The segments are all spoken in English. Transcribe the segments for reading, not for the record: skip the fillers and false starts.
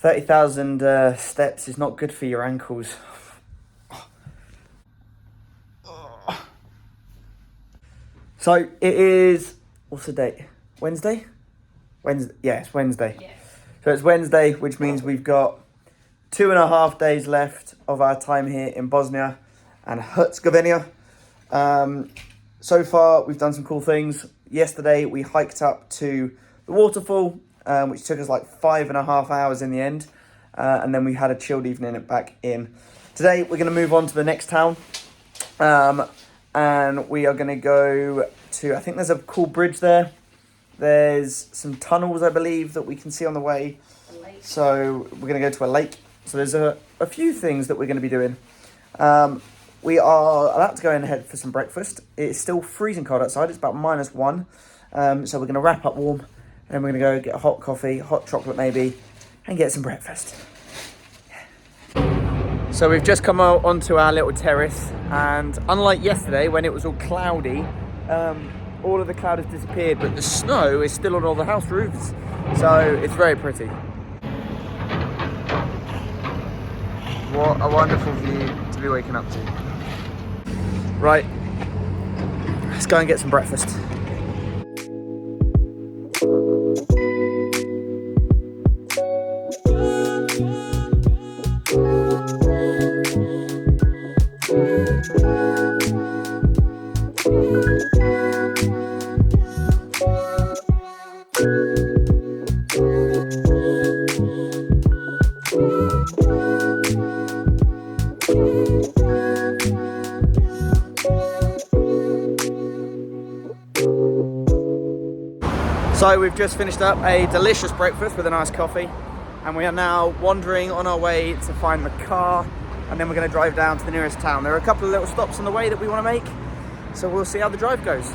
30,000 steps is not good for your ankles. So it is, what's the date? Wednesday? Wednesday, yeah, it's Wednesday. Yeah. So it's Wednesday, which means we've got 2.5 days left of our time here in Bosnia and Herzegovina. So far, we've done some cool things. Yesterday, we hiked up to the waterfall, which took us like 5.5 hours in the end. And then we had a chilled evening back in. Today, we're going to move on to the next town. And we are going to go to, I think there's a cool bridge there. There's some tunnels, I believe, that we can see on the way. So we're going to go to a lake. So there's a few things that we're going to be doing. We are about to go in ahead for some breakfast. It's still freezing cold outside. It's about -1. So we're going to wrap up warm. And we're going to go get a hot coffee, hot chocolate maybe, and get some breakfast. So we've just come out onto our little terrace. And unlike yesterday when it was all cloudy, all of the cloud has disappeared, but the snow is still on all the house roofs. So it's very pretty. What a wonderful view to be waking up to. Right, let's go and get some breakfast. So we've just finished up a delicious breakfast with a nice coffee, and we are now wandering on our way to find the car, and then we're going to drive down to the nearest town. There are a couple of little stops on the way that we want to make, so we'll see how the drive goes.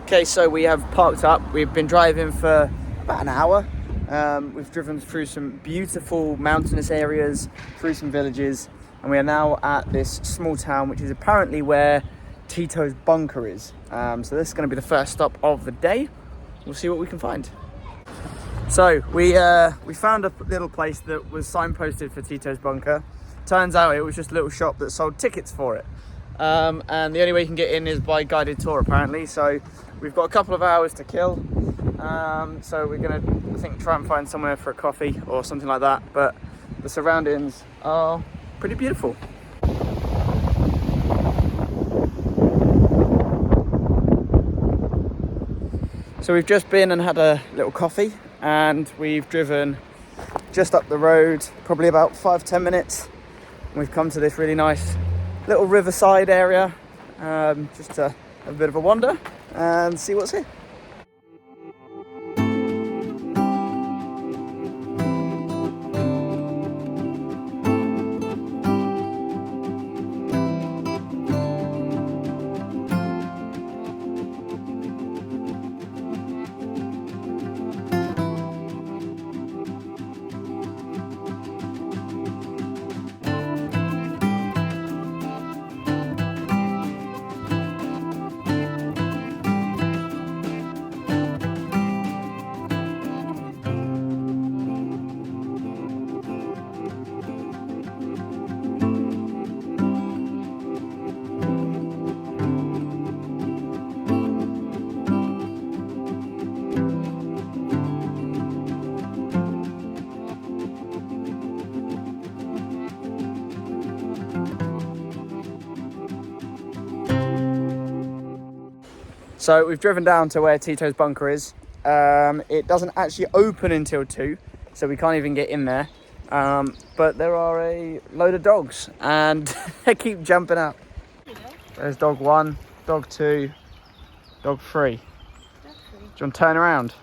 Okay, so we have parked up. We've been driving for about an hour. We've driven through some beautiful mountainous areas, through some villages, and we are now at this small town, which is apparently where Titos bunker is. So this is going to be the first stop of the day. We'll see what we can find. So we found a little place that was signposted for Titos bunker. Turns out it was just a little shop that sold tickets for it. And the only way you can get in is by guided tour apparently. So we've got a couple of hours to kill. So we're going to, I think, try and find somewhere for a coffee or something like that. But the surroundings are pretty beautiful. So we've just been and had a little coffee, and we've driven just up the road, probably about 5-10 minutes. We've come to this really nice little riverside area, just to have a bit of a wander and see what's here. So we've driven down to where Tito's bunker is. It doesn't actually open until 2, so we can't even get in there. But there are a load of dogs, and they keep jumping up. There's dog 1, dog 2, dog 3. Do you want to turn around?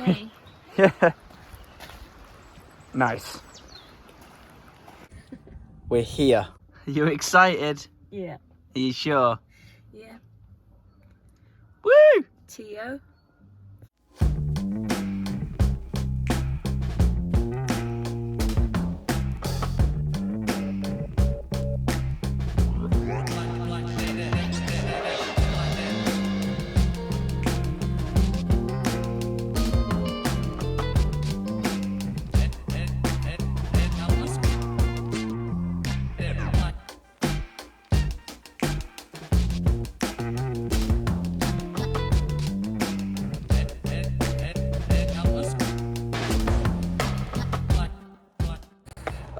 Me? Yeah. Nice. We're here. Are you excited? Yeah. Are you sure? Yeah. Woo! Tio.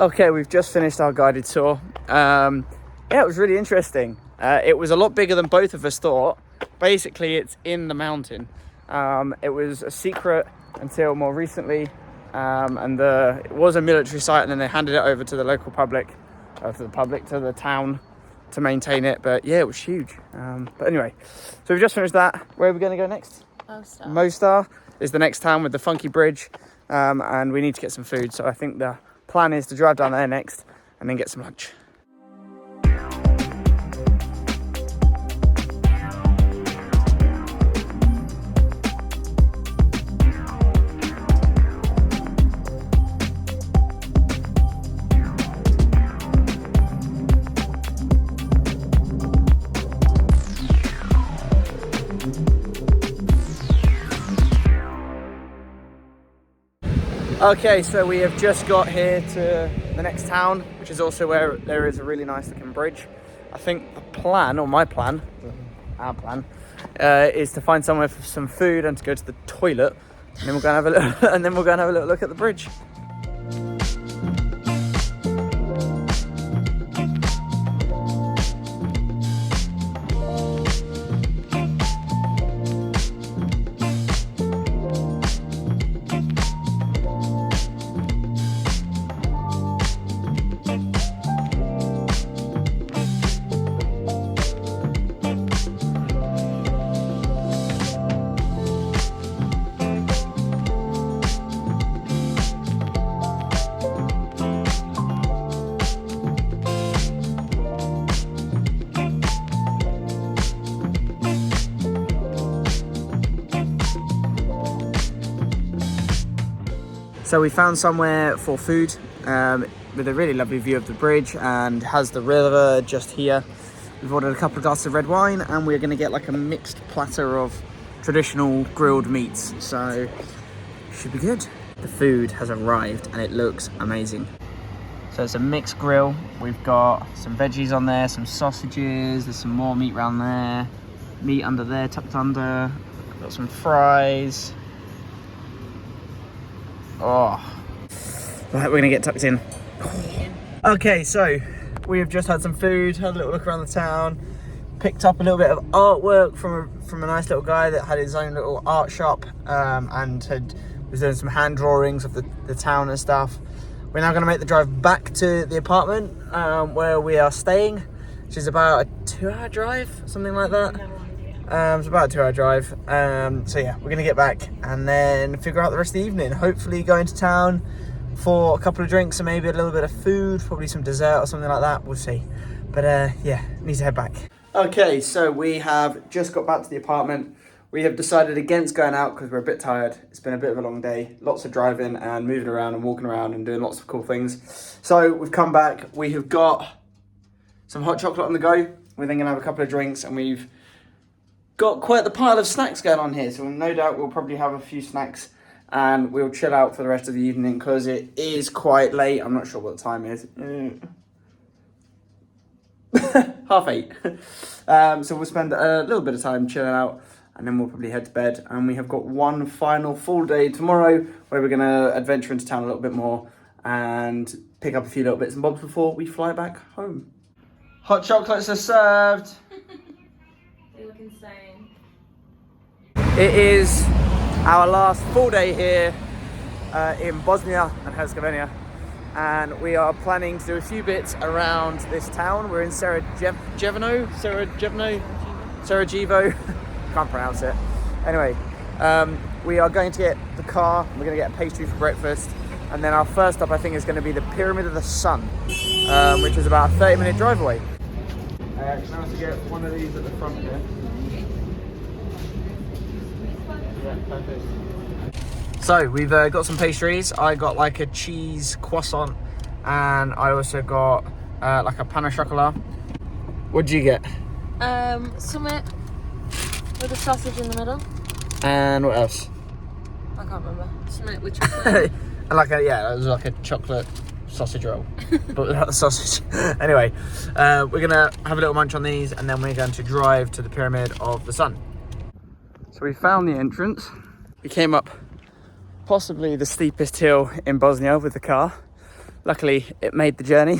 Okay, we've just finished our guided tour. Yeah, it was really interesting. It was a lot bigger than both of us thought. Basically, it's in the mountain. It was a secret until more recently, and it was a military site, and then they handed it over to the local public, to the town, to maintain it. But yeah, it was huge. But anyway, so we've just finished that. Where are we going to go next? Mostar. Mostar is the next town with the funky bridge, and we need to get some food. So I think the plan is to drive down there next and then get some lunch. Okay, so we have just got here to the next town, which is also where there is a really nice looking bridge. I think the plan, or my plan, our plan, is to find somewhere for some food and to go to the toilet, and then we'll go and have a little, and then we'll go and have a little look at the bridge. So we found somewhere for food with a really lovely view of the bridge and has the river just here. We've ordered a couple of glasses of red wine and we're going to get like a mixed platter of traditional grilled meats. So should be good. The food has arrived and it looks amazing. So it's a mixed grill. We've got some veggies on there, some sausages, there's some more meat around there, meat under there, tucked under. Got some fries. Oh, right, we're gonna get tucked in. Okay, so we have just had some food, had a little look around the town, picked up a little bit of artwork from a nice little guy that had his own little art shop, and was doing some hand drawings of the town and stuff. We're now gonna make the drive back to the apartment where we are staying, which is about a 2-hour drive, something like that. It's about a 2-hour drive. So yeah, we're gonna get back and then figure out the rest of the evening. Hopefully go into town for a couple of drinks and maybe a little bit of food, probably some dessert or something like that. We'll see. But yeah, need to head back. Okay, so we have just got back to the apartment. We have decided against going out because we're a bit tired. It's been a bit of a long day. Lots of driving and moving around and walking around and doing lots of cool things. So we've come back. We have got some hot chocolate on the go. We're then gonna have a couple of drinks and we've got quite the pile of snacks going on here, so no doubt we'll probably have a few snacks and we'll chill out for the rest of the evening because it is quite late. I'm not sure what the time is. 8:30. So we'll spend a little bit of time chilling out and then we'll probably head to bed. And we have got one final full day tomorrow where we're going to adventure into town a little bit more and pick up a few little bits and bobs before we fly back home. Hot chocolates are served. They look insane. It is our last full day here in Bosnia and Herzegovina, and we are planning to do a few bits around this town. We're in Sarajevo, can't pronounce it. Anyway, we are going to get the car, we're going to get a pastry for breakfast, and then our first stop I think is going to be the Pyramid of the Sun, which is about a 30-minute drive away. Can I also get one of these at the front here? Yeah, perfect. So we've got some pastries. I got like a cheese croissant and I also got like a pain au chocolat. What did you get? Summit with a sausage in the middle. And what else? I can't remember. Summit with chocolate. And like it was like a chocolate sausage roll, but without the sausage. Anyway, we're gonna have a little munch on these and then we're going to drive to the Pyramid of the Sun. So we found the entrance. We came up possibly the steepest hill in Bosnia with the car. luckily it made the journey.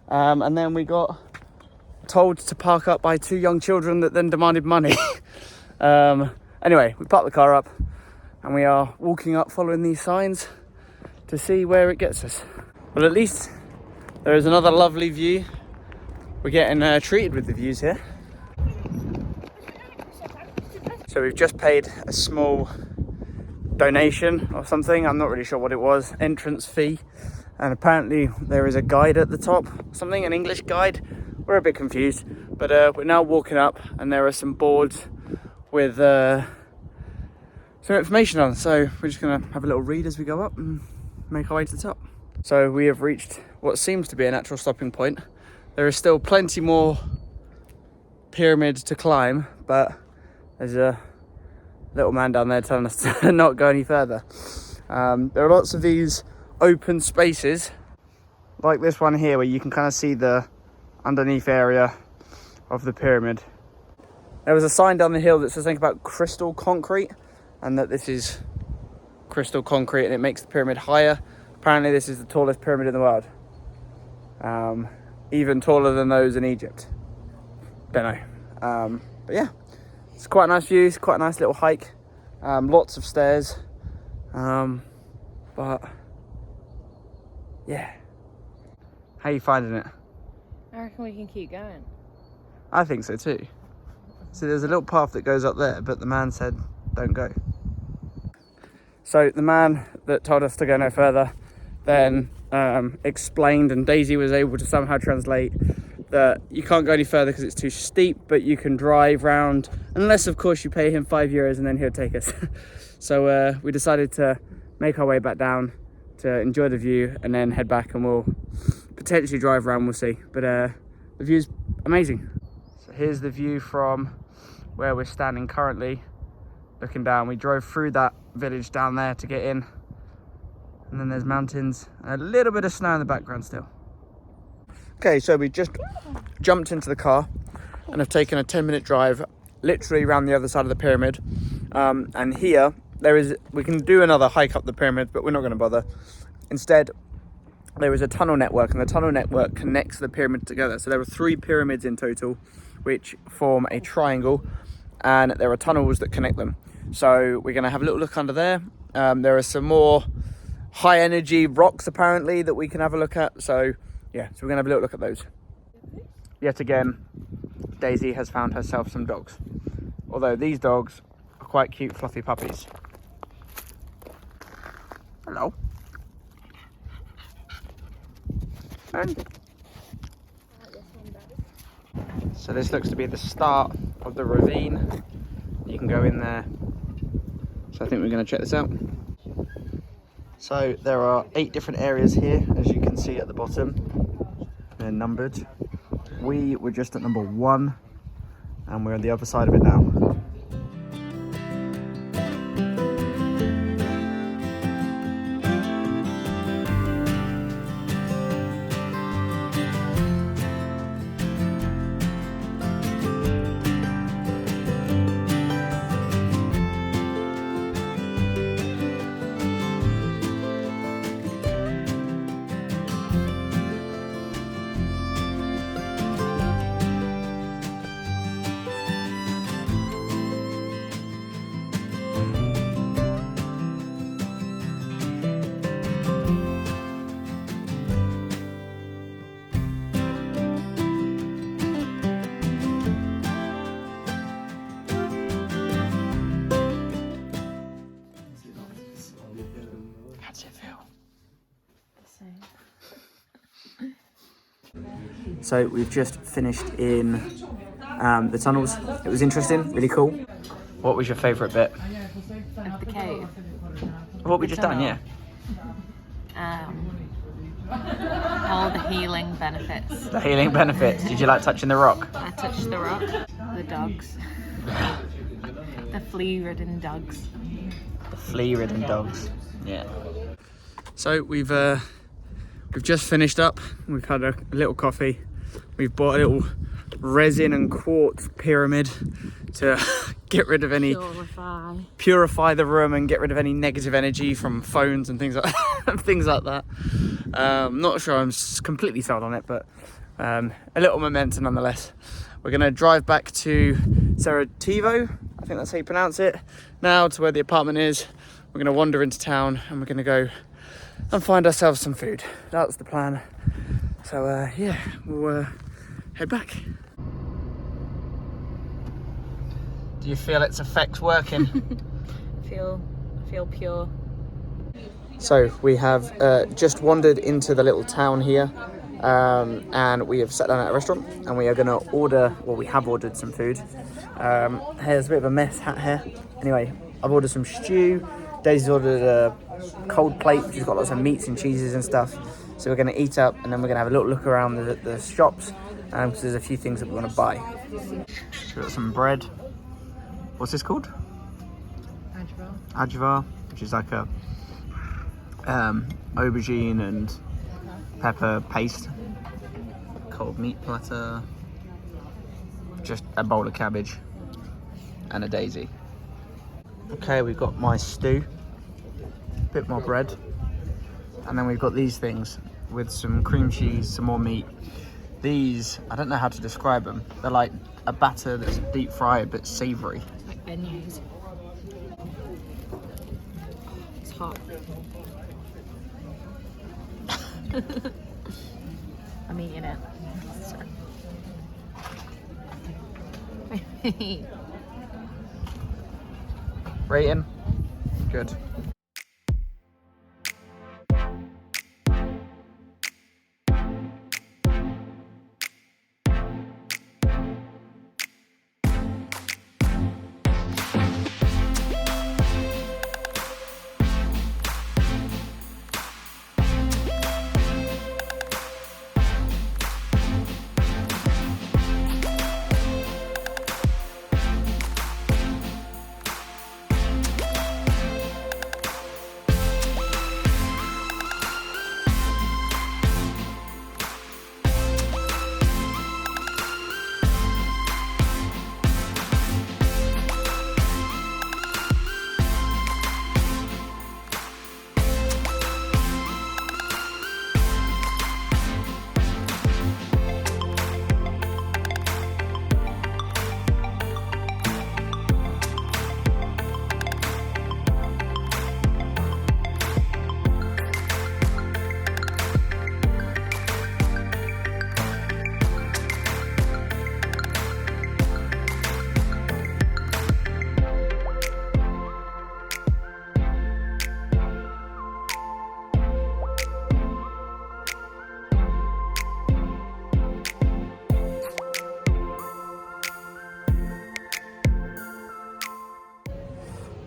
And then we got told to park up by 2 young children that then demanded money. Anyway, we parked the car up and we are walking up following these signs to see where it gets us. Well, at least there is another lovely view. We're getting treated with the views here. So we've just paid a small donation or something, I'm not really sure what it was, entrance fee. And apparently there is a guide at the top, something, an English guide. We're a bit confused, but we're now walking up and there are some boards with some information on. So we're just gonna have a little read as we go up and make our way to the top. So we have reached what seems to be a natural stopping point. There is still plenty more pyramids to climb, but there's a little man down there telling us to not go any further. There are lots of these open spaces, like this one here, where you can kind of see the underneath area of the pyramid. There was a sign down the hill that says something about crystal concrete, and that this is crystal concrete and it makes the pyramid higher. Apparently this is the tallest pyramid in the world. Even taller than those in Egypt. Don't know. But yeah, it's quite a nice view, it's quite a nice little hike. Lots of stairs. But yeah. How are you finding it? I reckon we can keep going. I think so too. So there's a little path that goes up there, but the man said don't go. So the man that told us to go no further then explained, and Daisy was able to somehow translate, that you can't go any further because it's too steep, but you can drive round, unless of course you pay him €5 and then he'll take us. So we decided to make our way back down to enjoy the view and then head back, and we'll potentially drive around, we'll see. But the view's amazing. So here's the view from where we're standing currently, looking down. We drove through that village down there to get in, and then there's mountains and a little bit of snow in the background still. Okay, so we just jumped into the car and have taken a 10-minute drive literally around the other side of the pyramid. And here we can do another hike up the pyramid, but we're not going to bother. Instead, there is a tunnel network, and the tunnel network connects the pyramids together. So there are 3 pyramids in total, which form a triangle, and there are tunnels that connect them. So we're going to have a little look under there. There are some more high energy rocks apparently that we can have a look at. So yeah, so we're going to have a little look at those. Yet again, Daisy has found herself some dogs. Although these dogs are quite cute, fluffy puppies. Hello. And so this looks to be the start of the ravine. You can go in there. So I think we're going to check this out. So there are 8 different areas here, as you can see at the bottom. They're numbered. We were just at number 1, and we're on the other side of it now. So we've just finished in the tunnels. It was interesting, really cool. What was your favourite bit? Of the cave. What we just done, yeah. All the healing benefits. The healing benefits. Did you like touching the rock? I touched the rock. The dogs. The flea-ridden dogs. The flea-ridden dogs. Yeah. So we've just finished up. We've had a little coffee. We've bought a little resin and quartz pyramid to get rid of any purify the room and get rid of any negative energy from phones and things like that. Not sure I'm completely sold on it, but a little momentum nonetheless. We're going to drive back to Sarajevo, I think that's how you pronounce it, now to where the apartment is. We're going to wander into town and we're going to go and find ourselves some food. That's the plan. So yeah, we'll head back. Do you feel its effects working? I feel pure. So we have just wandered into the little town here, and we have sat down at a restaurant and we are going to order, well, we have ordered some food. Here's a bit of a mess hat here. Anyway, I've ordered some stew. Daisy's ordered a cold plate, which has got lots of meats and cheeses and stuff. So we're going to eat up and then we're going to have a little look around the shops, because there's a few things that we want to buy. So we've got some bread. What's this called? Ajvar, which is like a aubergine and pepper paste. Cold meat platter. Just a bowl of cabbage and a daisy. Okay, we've got my stew, a bit more bread, and then we've got these things with some cream cheese, some more meat. These, I don't know how to describe them. They're like a batter that's deep fried but savoury. Like beignets. It's hot. I'm eating it. So. Rating? Good.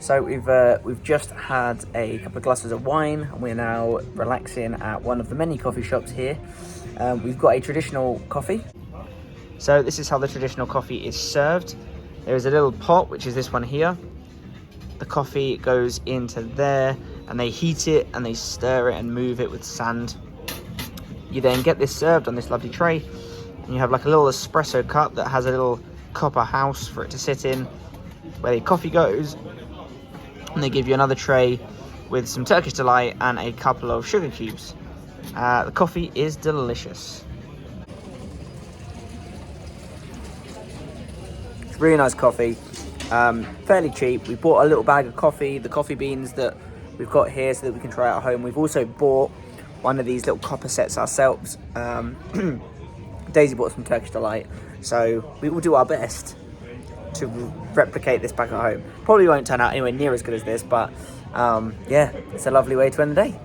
So we've just had a couple of glasses of wine and we're now relaxing at one of the many coffee shops here. We've got a traditional coffee. So this is how the traditional coffee is served. There is a little pot, which is this one here. The coffee goes into there and they heat it and they stir it and move it with sand. You then get this served on this lovely tray and you have like a little espresso cup that has a little copper house for it to sit in where the coffee goes. And they give you another tray with some Turkish delight and a couple of sugar cubes. The coffee is delicious. It's really nice coffee, fairly cheap. We bought a little bag of coffee, the coffee beans that we've got here so that we can try it at home. We've also bought one of these little copper sets ourselves. Daisy bought some Turkish delight, so we will do our best to replicate this back at home. Probably won't turn out anywhere near as good as this, but yeah, it's a lovely way to end the day.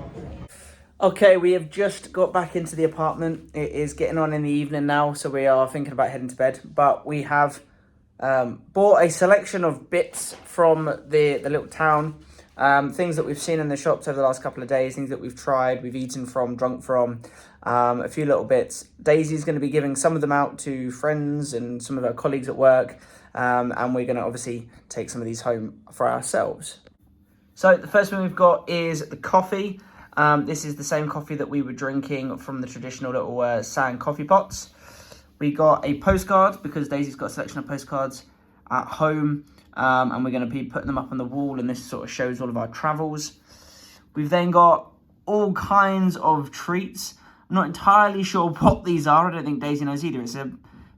Okay, we have just got back into the apartment. It is getting on in the evening now, so we are thinking about heading to bed, but we have bought a selection of bits from the little town, things that we've seen in the shops over the last couple of days, things that we've tried, we've eaten from, drunk from, a few little bits. Daisy's going to be giving some of them out to friends and some of our colleagues at work, and we're going to obviously take some of these home for ourselves. So the first one we've got is the coffee. This is the same coffee that we were drinking from the traditional little sand coffee pots. We got a postcard because Daisy's got a selection of postcards at home, and we're going to be putting them up on the wall, and this sort of shows all of our travels. We've then got all kinds of treats. I'm not entirely sure what these are. I don't think Daisy knows either. It's a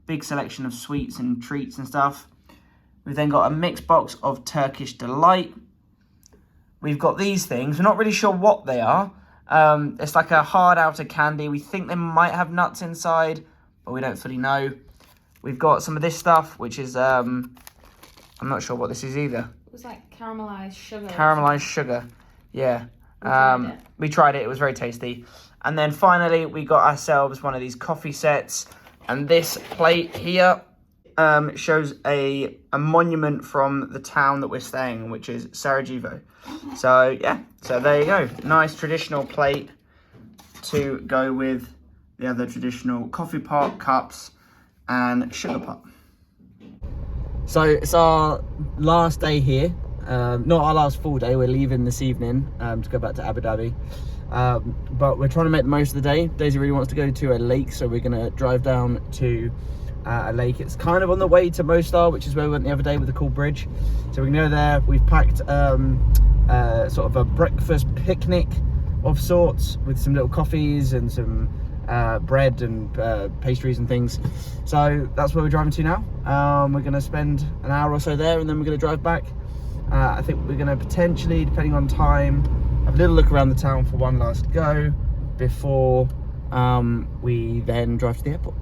big selection of sweets and treats and stuff. We've then got a mixed box of Turkish Delight. We've got these things. We're not really sure what they are. It's like a hard outer candy. We think they might have nuts inside, but we don't fully know. We've got some of this stuff, which is, I'm not sure what this is either. It was like caramelized sugar. Caramelized sugar, yeah. We tried it. It was very tasty. And then finally, we got ourselves one of these coffee sets. And this plate here shows a monument from the town that we're staying in, which is Sarajevo. So, yeah. So, there you go. Nice traditional plate to go with the other traditional coffee pot, cups, and sugar pot. So, it's our last day here. Not our last full day. We're leaving this evening to go back to Abu Dhabi. But we're trying to make the most of the day. Daisy really wants to go to a lake, so we're going to drive down to a lake. It's kind of on the way to Mostar, which is where we went the other day with the cool bridge. So we can go there. We've packed sort of a breakfast picnic of sorts with some little coffees and some bread and pastries and things. So that's where we're driving to now. We're going to spend an hour or so there, and then we're going to drive back. I think we're going to potentially, depending on time, have a little look around the town for one last go before we then drive to the airport.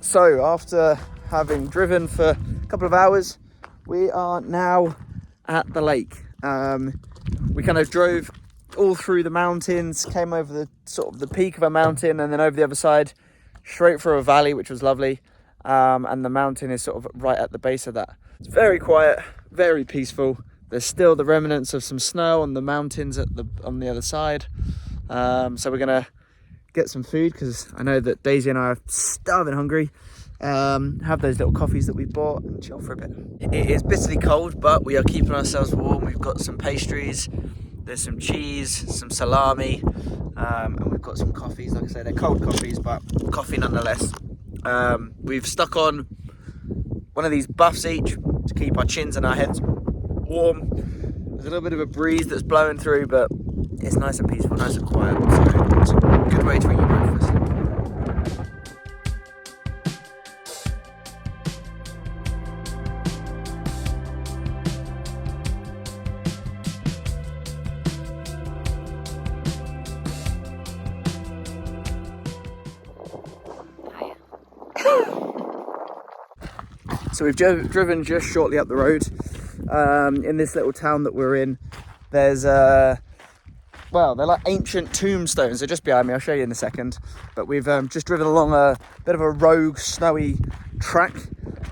So after having driven for a couple of hours, we are now at the lake. We kind of drove all through the mountains, came over the sort of the peak of a mountain, and then over the other side, straight through a valley, which was lovely. And the mountain is sort of right at the base of that. It's very quiet, very peaceful. There's still the remnants of some snow on the mountains on the other side. So we're gonna get some food because I know that Daisy and I are starving hungry. Have those little coffees that we bought and chill for a bit. It is bitterly cold, but we are keeping ourselves warm. We've got some pastries, there's some cheese, some salami, and we've got some coffees. Like I say, they're cold coffees, but coffee nonetheless. We've stuck on one of these buffs each to keep our chins and our heads warm. There's a little bit of a breeze that's blowing through, but it's nice and peaceful, nice and quiet. So it's a good way to eat your breakfast. So we've driven just shortly up the road. In this little town that we're in, there's well, they're like ancient tombstones. They're just behind me. I'll show you in a second. But we've just driven along a bit of a rogue, snowy track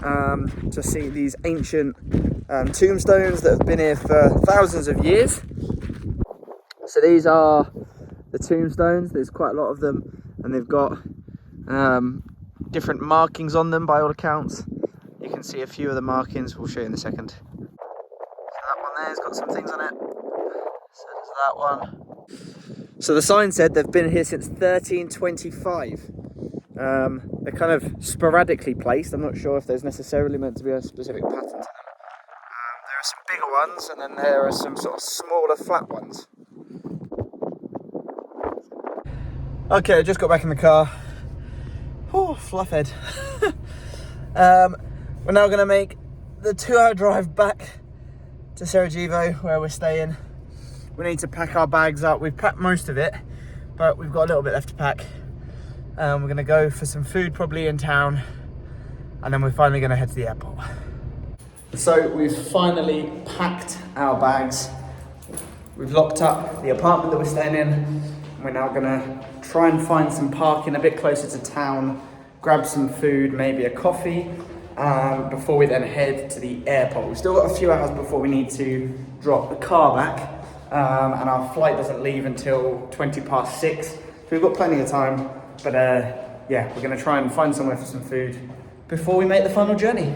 to see these ancient tombstones that have been here for thousands of years. So these are the tombstones. There's quite a lot of them, and they've got different markings on them by all accounts. You can see a few of the markings. We'll show you in a second. So that one there's got some things on it. So there's that one. So the sign said they've been here since 1325. They're kind of sporadically placed. I'm not sure if there's necessarily meant to be a specific pattern to them. There are some bigger ones, and then there are some sort of smaller flat ones. Okay, I just got back in the car. Oh, fluff head. We're now going to make the 2-hour drive back to Sarajevo, where we're staying. We need to pack our bags up. We've packed most of it, but we've got a little bit left to pack. We're going to go for some food probably in town, and then we're finally going to head to the airport. So we've finally packed our bags. We've locked up the apartment that we're staying in. We're now going to try and find some parking a bit closer to town, grab some food, maybe a coffee, before we then head to the airport. We've still got a few hours before we need to drop the car back, and our flight doesn't leave until 6:20. So we've got plenty of time, but yeah, we're going to try and find somewhere for some food before we make the final journey.